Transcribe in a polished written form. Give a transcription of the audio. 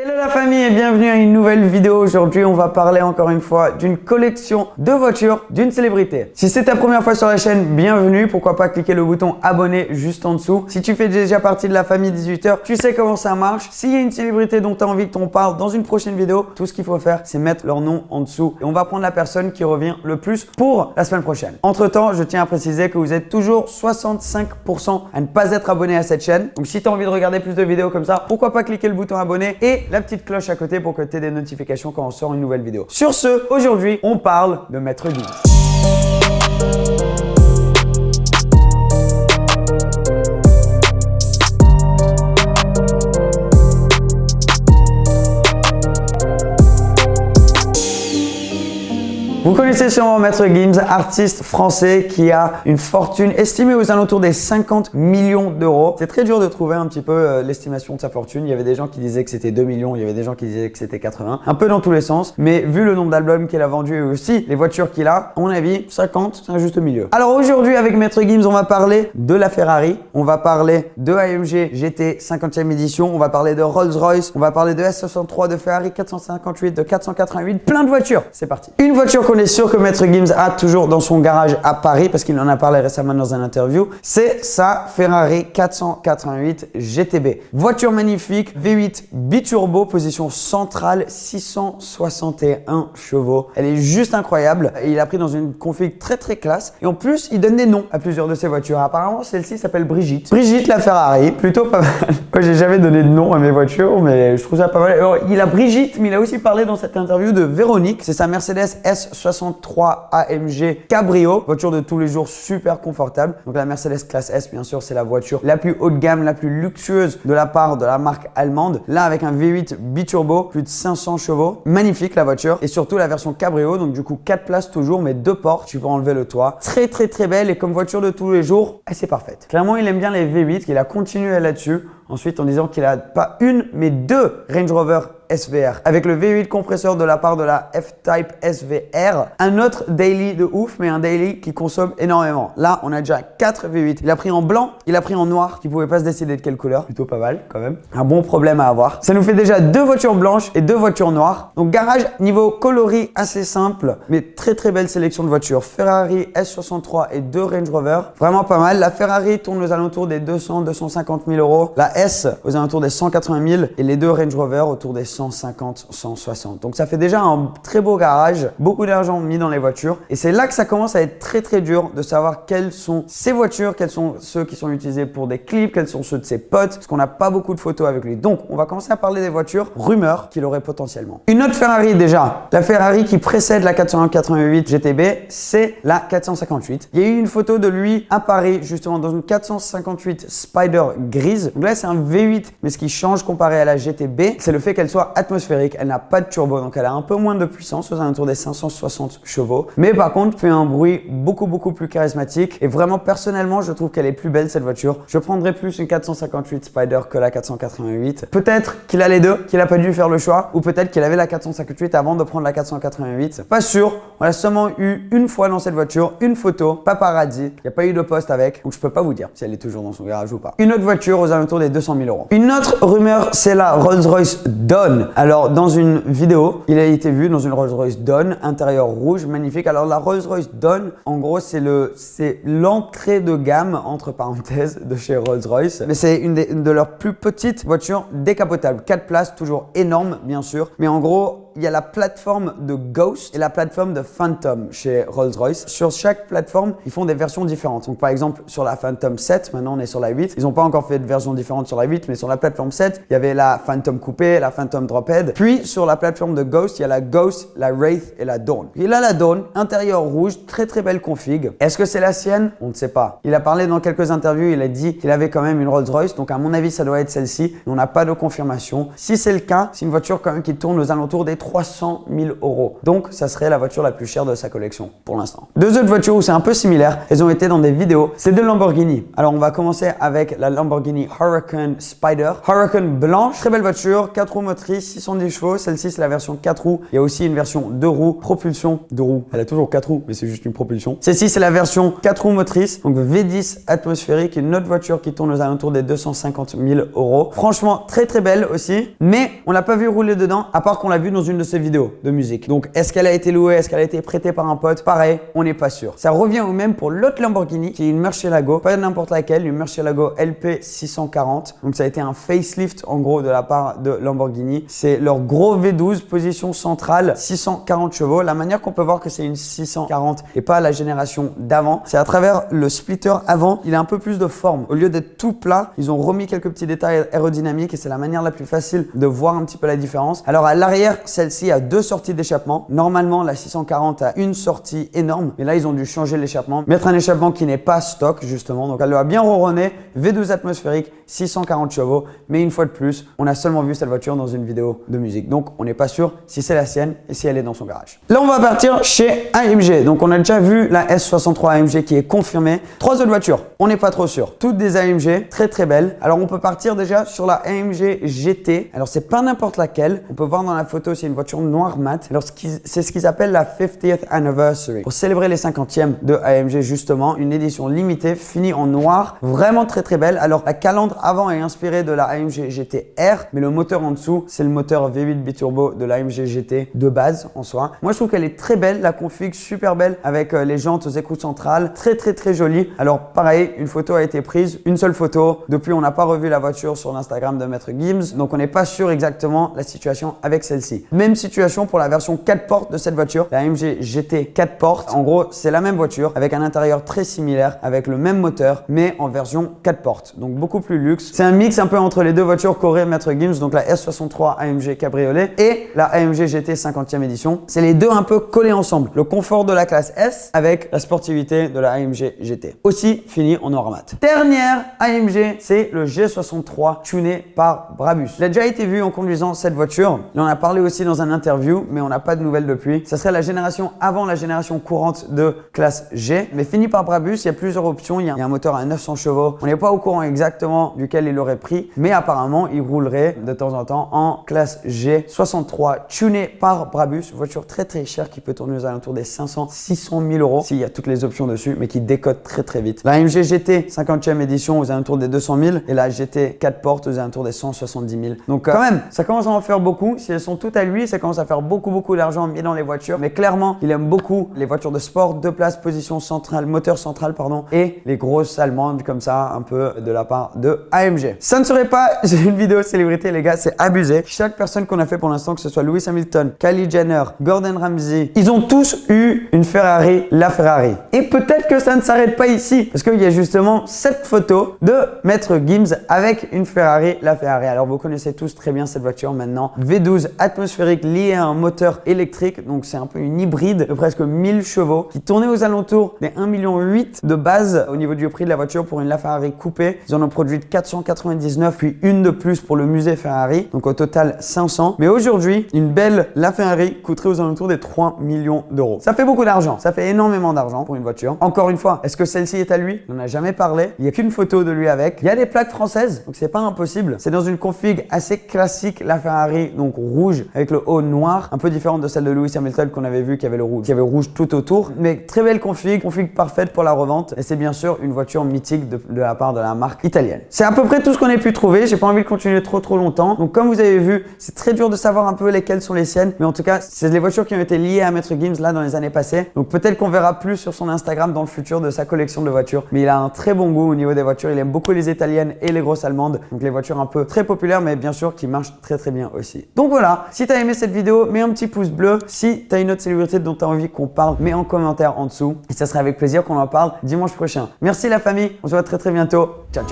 Hello la famille et bienvenue à une nouvelle vidéo. Aujourd'hui, on va parler encore une fois d'une collection de voitures d'une célébrité. Si c'est ta première fois sur la chaîne, bienvenue. Pourquoi pas cliquer le bouton abonner juste en dessous. Si tu fais déjà partie de la famille 18h, tu sais comment ça marche. S'il y a une célébrité dont tu as envie que t'en parle dans une prochaine vidéo, tout ce qu'il faut faire, c'est mettre leur nom en dessous. Et on va prendre la personne qui revient le plus pour la semaine prochaine. Entre temps, je tiens à préciser que vous êtes toujours 65% à ne pas être abonné à cette chaîne. Donc si tu as envie de regarder plus de vidéos comme ça, pourquoi pas cliquer le bouton abonner et la petite cloche à côté pour que tu aies des notifications quand on sort une nouvelle vidéo. Sur ce, aujourd'hui, on parle de Maître Gims. Vous connaissez sûrement Maître Gims, artiste français qui a une fortune estimée aux alentours des 50 millions d'euros. C'est très dur de trouver un petit peu l'estimation de sa fortune. Il y avait des gens qui disaient que c'était 2 millions, il y avait des gens qui disaient que c'était 80. Un peu dans tous les sens, mais vu le nombre d'albums qu'il a vendus et aussi les voitures qu'il a, à mon avis, 50, c'est un juste milieu. Alors aujourd'hui, avec Maître Gims, on va parler de la Ferrari, on va parler de AMG GT 50e édition, on va parler de Rolls-Royce, on va parler de S63, de Ferrari 458, de 488, plein de voitures. C'est parti. Une voiture qu'on est sûr que Maître Gims a toujours dans son garage à Paris, parce qu'il en a parlé récemment dans un interview, c'est sa Ferrari 488 GTB. Voiture magnifique, V8 biturbo, position centrale, 661 chevaux. Elle est juste incroyable et il a pris dans une config très classe. Et en plus, il donne des noms à plusieurs de ses voitures. Apparemment, celle-ci s'appelle Brigitte. Brigitte la Ferrari, plutôt pas mal. Moi, j'ai jamais donné de nom à mes voitures, mais je trouve ça pas mal. Alors, il a Brigitte, mais il a aussi parlé dans cette interview de Véronique. C'est sa Mercedes S63 AMG Cabrio, voiture de tous les jours super confortable. Donc la Mercedes classe S, bien sûr, c'est la voiture la plus haut de gamme, la plus luxueuse de la part de la marque allemande. Là, avec un V8 biturbo, plus de 500 chevaux. Magnifique la voiture. Et surtout la version Cabrio, donc du coup 4 places toujours, mais 2 portes. Tu peux enlever le toit. Très belle et comme voiture de tous les jours, c'est parfaite. Clairement, il aime bien les V8, qu'il a continué là-dessus. Ensuite, en disant qu'il a pas une, mais 2 Range Rover SVR avec le V8 compresseur de la part de la F-Type SVR. Un autre daily de ouf, mais un daily qui consomme énormément. Là, on a déjà 4 V8. Il a pris en blanc, il a pris en noir. Tu pouvais pas se décider de quelle couleur. Plutôt pas mal quand même. Un bon problème à avoir. Ça nous fait déjà 2 voitures blanches et 2 voitures noires. Donc garage niveau coloris assez simple, mais très belle sélection de voitures. Ferrari S63 et 2 Range Rover. Vraiment pas mal. La Ferrari tourne aux alentours des 200-250 000 euros. La S aux alentours des 180 000 et les 2 Range Rover autour des 150, 160. Donc ça fait déjà un très beau garage, beaucoup d'argent mis dans les voitures et c'est là que ça commence à être très dur de savoir quelles sont ses voitures, quels sont ceux qui sont utilisés pour des clips, quels sont ceux de ses potes, parce qu'on n'a pas beaucoup de photos avec lui. Donc on va commencer à parler des voitures rumeurs qu'il aurait potentiellement. Une autre Ferrari déjà, la Ferrari qui précède la 488 GTB, c'est la 458. Il y a eu une photo de lui à Paris justement dans une 458 Spider grise. Donc là c'est un V8, mais ce qui change comparé à la GTB, c'est le fait qu'elle soit atmosphérique. Elle n'a pas de turbo, donc elle a un peu moins de puissance, aux alentours des 560 chevaux. Mais par contre, fait un bruit beaucoup plus charismatique. Et vraiment, personnellement, je trouve qu'elle est plus belle cette voiture. Je prendrais plus une 458 Spider que la 488. Peut-être qu'il a les deux, qu'il a pas dû faire le choix, ou peut-être qu'il avait la 458 avant de prendre la 488. Pas sûr. On a seulement eu une fois dans cette voiture, une photo, paparazzi. Il n'y a pas eu de poste avec, donc je peux pas vous dire si elle est toujours dans son garage ou pas. Une autre voiture aux alentours des 200 000 euros. Une autre rumeur, c'est la Rolls-Royce Dawn. Alors, dans une vidéo, il a été vu dans une Rolls-Royce Dawn, intérieur rouge, magnifique. Alors, la Rolls-Royce Dawn, en gros, c'est l'entrée de gamme, entre parenthèses, de chez Rolls-Royce. Mais c'est une de leurs plus petites voitures décapotables. 4 places, toujours énorme, bien sûr. Mais en gros, il y a la plateforme de Ghost et la plateforme de Phantom chez Rolls-Royce. Sur chaque plateforme, ils font des versions différentes. Donc, par exemple, sur la Phantom 7, maintenant on est sur la 8. Ils n'ont pas encore fait de version différente sur la 8, mais sur la plateforme 7, il y avait la Phantom Coupé, la Phantom Drophead. Puis, sur la plateforme de Ghost, il y a la Ghost, la Wraith et la Dawn. Et là, la Dawn, intérieur rouge, très belle config. Est-ce que c'est la sienne? On ne sait pas. Il a parlé dans quelques interviews, il a dit qu'il avait quand même une Rolls-Royce. Donc, à mon avis, ça doit être celle-ci. On n'a pas de confirmation. Si c'est le cas, c'est une voiture quand même qui tourne aux alentours des 300 000 €. Donc, ça serait la voiture la plus chère de sa collection pour l'instant. Deux autres voitures où c'est un peu similaire, elles ont été dans des vidéos, c'est deux Lamborghini. Alors, on va commencer avec la Lamborghini Huracan Spider. Huracan blanche, très belle voiture, 4 roues motrices, 610 chevaux. Celle-ci, c'est la version 4 roues. Il y a aussi une version 2 roues, propulsion 2 roues. Elle a toujours 4 roues, mais c'est juste une propulsion. Celle-ci, c'est la version 4 roues motrices, donc V10 atmosphérique, une autre voiture qui tourne aux alentours des 250 000 €. Franchement, très très belle aussi, mais on l'a pas vu rouler dedans, à part qu'on l'a vu dans une de ses vidéos de musique. Donc, est-ce qu'elle a été louée, est-ce qu'elle a été prêtée par un pote? Pareil, on n'est pas sûr. Ça revient au même pour l'autre Lamborghini, qui est une Murcielago, pas n'importe laquelle, une Murcielago LP640. Donc, ça a été un facelift en gros de la part de Lamborghini. C'est leur gros V12, position centrale, 640 chevaux. La manière qu'on peut voir que c'est une 640 et pas la génération d'avant, c'est à travers le splitter avant, il a un peu plus de forme. Au lieu d'être tout plat, ils ont remis quelques petits détails aérodynamiques et c'est la manière la plus facile de voir un petit peu la différence. Alors à l'arrière, celle-ci a 2 sorties d'échappement. Normalement, la 640 a une sortie énorme, mais là ils ont dû changer l'échappement, mettre un échappement qui n'est pas stock justement. Donc elle doit bien ronronner, V12 atmosphérique, 640 chevaux, mais une fois de plus, on a seulement vu cette voiture dans une vidéo de musique. Donc on n'est pas sûr si c'est la sienne et si elle est dans son garage. Là, on va partir chez AMG. Donc on a déjà vu la S63 AMG qui est confirmée. 3 autres voitures, on n'est pas trop sûr. Toutes des AMG, très très belles. Alors on peut partir déjà sur la AMG GT. Alors c'est pas n'importe laquelle. On peut voir dans la photo, c'est une voiture noire mat. Alors c'est ce qu'ils appellent la 50th Anniversary. Pour célébrer les 50e de AMG justement, une édition limitée finie en noir, vraiment très très belle. Alors la calandre avant est inspirée de la AMG GT R, mais le moteur en dessous, c'est le moteur V8 biturbo de la AMG GT de base en soi. Moi je trouve qu'elle est très belle, la config super belle avec les jantes aux écoutes centrales, très très très jolie. Alors pareil, une photo a été prise, une seule photo. Depuis, on n'a pas revu la voiture sur l'Instagram de Maître Gims, donc on n'est pas sûr exactement la situation avec celle-ci. Même situation pour la version 4 portes de cette voiture, la AMG GT 4 portes. En gros, c'est la même voiture avec un intérieur très similaire, avec le même moteur, mais en version 4 portes, donc beaucoup plus luxe. C'est un mix un peu entre les deux voitures qu'aurait Maître Gims, donc la S63 AMG Cabriolet et la AMG GT 50e édition. C'est les deux un peu collés ensemble. Le confort de la classe S avec la sportivité de la AMG GT. Aussi fini en noir mat. Dernière AMG, c'est le G63 tuné par Brabus. Il a déjà été vu en conduisant cette voiture. Il en a parlé aussi dans un interview, mais on n'a pas de nouvelles depuis. Ça serait la génération avant la génération courante de classe G, mais fini par Brabus. Il y a plusieurs options. Il y a un moteur à 900 chevaux. On n'est pas au courant exactement duquel il aurait pris, mais apparemment, il roulerait de temps en temps en classe G63 tuné par Brabus. Voiture très très chère qui peut tourner aux alentours des 500-600 000 € s'il y a toutes les options dessus, mais qui décote très très vite. La AMG GT 50e édition aux alentours des 200 000 et la GT 4 portes aux alentours des 170 000. Donc quand même, ça commence à en faire beaucoup. Si elles sont toutes à lui, ça commence à faire beaucoup d'argent mis dans les voitures. Mais clairement, il aime beaucoup les voitures de sport, 2 places, position centrale, moteur central, pardon, et les grosses allemandes comme ça, un peu de la part de AMG. Ça ne serait pas une vidéo célébrité, les gars, c'est abusé. Chaque personne qu'on a fait pour l'instant, que ce soit Lewis Hamilton, Kylie Jenner, Gordon Ramsay, ils ont tous eu une Ferrari, la Ferrari. Et peut-être que ça ne s'arrête pas ici, parce qu'il y a justement cette photo de Maître Gims avec une Ferrari, la Ferrari. Alors vous connaissez tous très bien cette voiture maintenant. V12 atmosphérique lié à un moteur électrique, donc c'est un peu une hybride de presque 1000 chevaux qui tournait aux alentours des 1,8 million de base au niveau du prix de la voiture pour une LaFerrari coupée. Ils en ont produit 499, puis une de plus pour le musée Ferrari, donc au total 500. Mais aujourd'hui, une belle LaFerrari coûterait aux alentours des 3 millions d'euros. Ça fait beaucoup d'argent, ça fait énormément d'argent pour une voiture. Encore une fois, est-ce que celle-ci est à lui? On n'en a jamais parlé. Il n'y a qu'une photo de lui avec. Il y a des plaques françaises, donc c'est pas impossible. C'est dans une config assez classique LaFerrari, donc rouge avec le haut noir, un peu différente de celle de Lewis Hamilton qu'on avait vu qui avait le rouge, qui avait rouge tout autour. Mais très belle config parfaite pour la revente. Et c'est bien sûr une voiture mythique de la part de la marque italienne. C'est à peu près tout ce qu'on a pu trouver. J'ai pas envie de continuer trop longtemps. Donc comme vous avez vu, c'est très dur de savoir un peu lesquelles sont les siennes. Mais en tout cas, c'est les voitures qui ont été liées à Maître Gims là dans les années passées. Donc peut-être qu'on verra plus sur son Instagram dans le futur de sa collection de voitures. Mais il a un très bon goût au niveau des voitures. Il aime beaucoup les italiennes et les grosses allemandes. Donc les voitures un peu très populaires, mais bien sûr qui marchent très bien aussi. Donc voilà, si tu as aimé cette vidéo, mets un petit pouce bleu. Si tu as une autre célébrité dont tu as envie qu'on parle, mets en commentaire en dessous. Et ça serait avec plaisir qu'on en parle dimanche prochain. Merci la famille, on se voit très bientôt. Ciao.